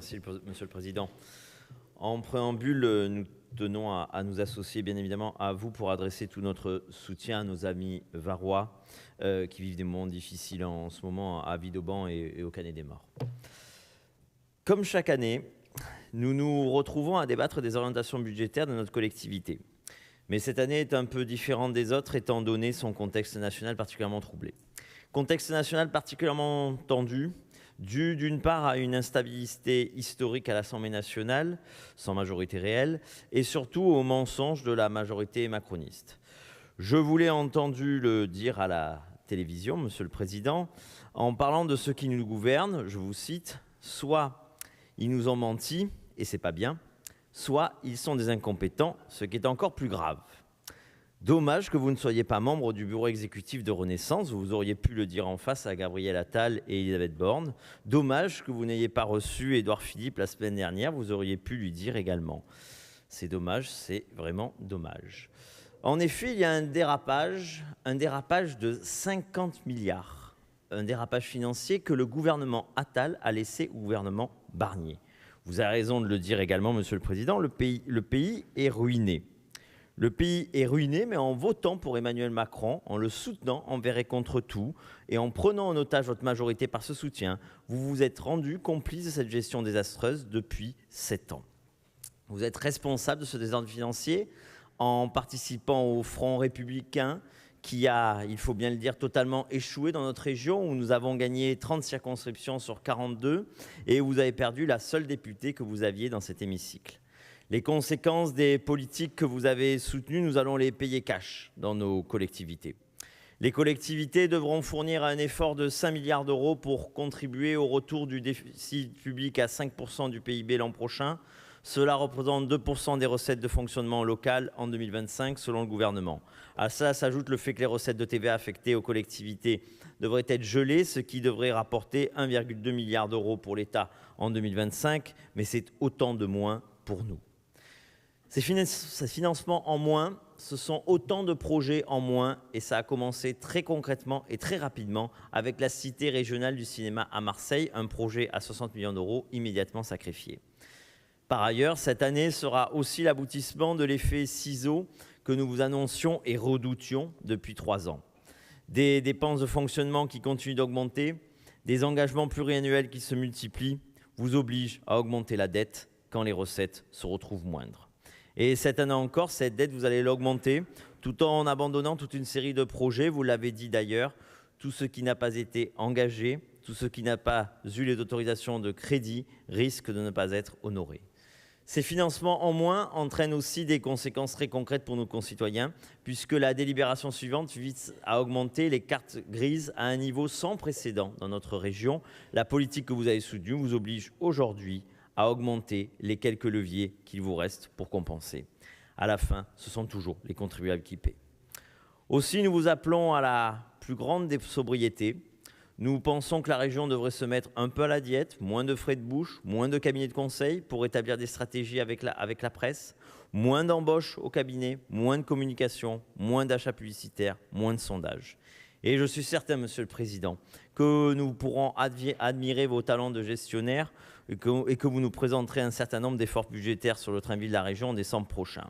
Merci, Monsieur le Président. En préambule, nous tenons à nous associer bien évidemment à vous pour adresser tout notre soutien à nos amis varois qui vivent des moments difficiles en ce moment à Villeauban et au Canet des Morts. Comme chaque année, nous nous retrouvons à débattre des orientations budgétaires de notre collectivité. Mais cette année est un peu différente des autres étant donné son contexte national particulièrement troublé. Contexte national particulièrement tendu, dû d'une part à une instabilité historique à l'Assemblée nationale, sans majorité réelle, et surtout aux mensonges de la majorité macroniste. Je vous l'ai entendu le dire à la télévision, Monsieur le Président, en parlant de ceux qui nous gouvernent, je vous cite, « soit ils nous ont menti, et c'est pas bien, soit ils sont des incompétents, ce qui est encore plus grave. » Dommage que vous ne soyez pas membre du bureau exécutif de Renaissance, vous auriez pu le dire en face à Gabriel Attal et Elisabeth Borne. Dommage que vous n'ayez pas reçu Édouard Philippe la semaine dernière, vous auriez pu lui dire également. C'est dommage, c'est vraiment dommage. En effet, il y a un dérapage de 50 milliards, un dérapage financier que le gouvernement Attal a laissé au gouvernement Barnier. Vous avez raison de le dire également, Monsieur le Président, le pays est ruiné. Le pays est ruiné, mais en votant pour Emmanuel Macron, en le soutenant envers et contre tout, et en prenant en otage votre majorité par ce soutien, vous vous êtes rendu complice de cette gestion désastreuse depuis 7 ans. Vous êtes responsable de ce désordre financier en participant au Front républicain qui a, il faut bien le dire, totalement échoué dans notre région où nous avons gagné 30 circonscriptions sur 42 et où vous avez perdu la seule députée que vous aviez dans cet hémicycle. Les conséquences des politiques que vous avez soutenues, nous allons les payer cash dans nos collectivités. Les collectivités devront fournir un effort de 5 milliards d'euros pour contribuer au retour du déficit public à 5% du PIB l'an prochain. Cela représente 2% des recettes de fonctionnement local en 2025 selon le gouvernement. À ça s'ajoute le fait que les recettes de TVA affectées aux collectivités devraient être gelées, ce qui devrait rapporter 1,2 milliard d'euros pour l'État en 2025, mais c'est autant de moins pour nous. Ces financements en moins, ce sont autant de projets en moins et ça a commencé très concrètement et très rapidement avec la Cité régionale du cinéma à Marseille, un projet à 60 millions d'euros immédiatement sacrifié. Par ailleurs, cette année sera aussi l'aboutissement de l'effet ciseau que nous vous annoncions et redoutions depuis 3 ans. Des dépenses de fonctionnement qui continuent d'augmenter, des engagements pluriannuels qui se multiplient, vous obligent à augmenter la dette quand les recettes se retrouvent moindres. Et cette année encore, cette dette, vous allez l'augmenter tout en abandonnant toute une série de projets. Vous l'avez dit d'ailleurs, tout ce qui n'a pas été engagé, tout ce qui n'a pas eu les autorisations de crédit risque de ne pas être honoré. Ces financements en moins entraînent aussi des conséquences très concrètes pour nos concitoyens, puisque la délibération suivante vise à augmenter les cartes grises à un niveau sans précédent dans notre région. La politique que vous avez soutenue vous oblige aujourd'hui à augmenter les quelques leviers qu'il vous reste pour compenser. À la fin, ce sont toujours les contribuables qui paient. Aussi, nous vous appelons à la plus grande sobriété. Nous pensons que la région devrait se mettre un peu à la diète, moins de frais de bouche, moins de cabinets de conseil pour établir des stratégies avec la presse, moins d'embauches au cabinet, moins de communication, moins d'achats publicitaires, moins de sondages. Et je suis certain, Monsieur le Président, que nous pourrons admirer vos talents de gestionnaire et que vous nous présenterez un certain nombre d'efforts budgétaires sur le train de vie de la région en décembre prochain.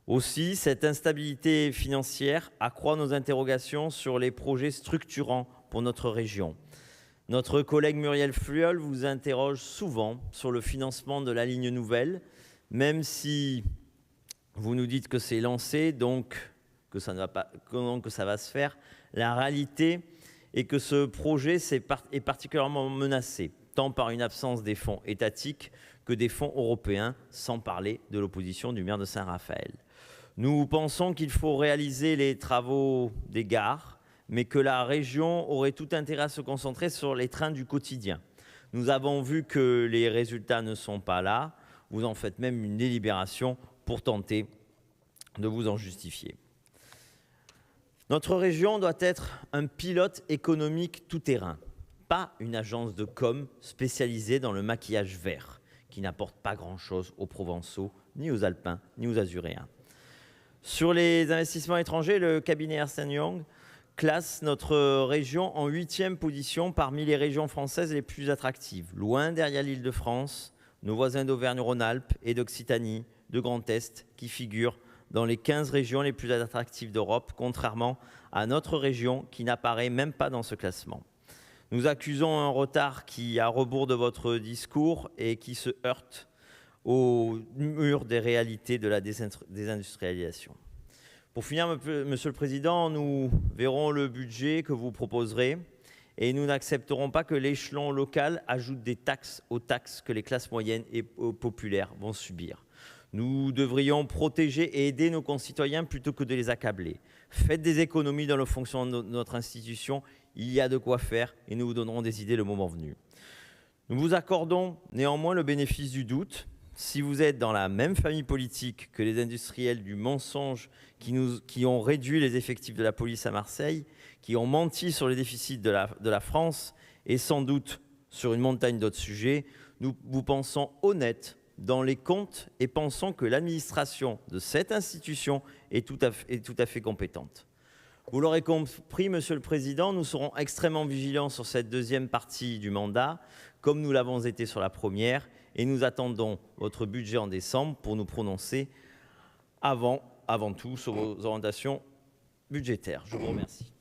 Aussi, cette instabilité financière accroît nos interrogations sur les projets structurants pour notre région. Notre collègue Muriel Fluol vous interroge souvent sur le financement de la ligne nouvelle, même si vous nous dites que c'est lancé, donc que ça va se faire. La réalité est que ce projet est particulièrement menacé, tant par une absence des fonds étatiques que des fonds européens, sans parler de l'opposition du maire de Saint-Raphaël. Nous pensons qu'il faut réaliser les travaux des gares, mais que la région aurait tout intérêt à se concentrer sur les trains du quotidien. Nous avons vu que les résultats ne sont pas là. Vous en faites même une délibération pour tenter de vous en justifier. Notre région doit être un pilote économique tout-terrain, pas une agence de com spécialisée dans le maquillage vert, qui n'apporte pas grand-chose aux Provençaux, ni aux Alpins, ni aux Azuréens. Sur les investissements étrangers, le cabinet Ernst & Young classe notre région en 8e position parmi les régions françaises les plus attractives, loin derrière l'Île-de-France, nos voisins d'Auvergne-Rhône-Alpes et d'Occitanie, de Grand Est, qui figurent dans les 15 régions les plus attractives d'Europe, contrairement à notre région qui n'apparaît même pas dans ce classement. Nous accusons un retard qui, à rebours de votre discours, et qui se heurte au mur des réalités de la désindustrialisation. Pour finir, Monsieur le Président, nous verrons le budget que vous proposerez et nous n'accepterons pas que l'échelon local ajoute des taxes aux taxes que les classes moyennes et populaires vont subir. Nous devrions protéger et aider nos concitoyens plutôt que de les accabler. Faites des économies dans le fonctionnement de notre institution, il y a de quoi faire et nous vous donnerons des idées le moment venu. Nous vous accordons néanmoins le bénéfice du doute. Si vous êtes dans la même famille politique que les industriels du mensonge qui ont réduit les effectifs de la police à Marseille, qui ont menti sur les déficits de la France et sans doute sur une montagne d'autres sujets, nous vous pensons honnête dans les comptes et pensons que l'administration de cette institution est tout à fait compétente. Vous l'aurez compris, Monsieur le Président, nous serons extrêmement vigilants sur cette deuxième partie du mandat, comme nous l'avons été sur la première, et nous attendons votre budget en décembre pour nous prononcer avant tout sur vos orientations budgétaires. Je vous remercie.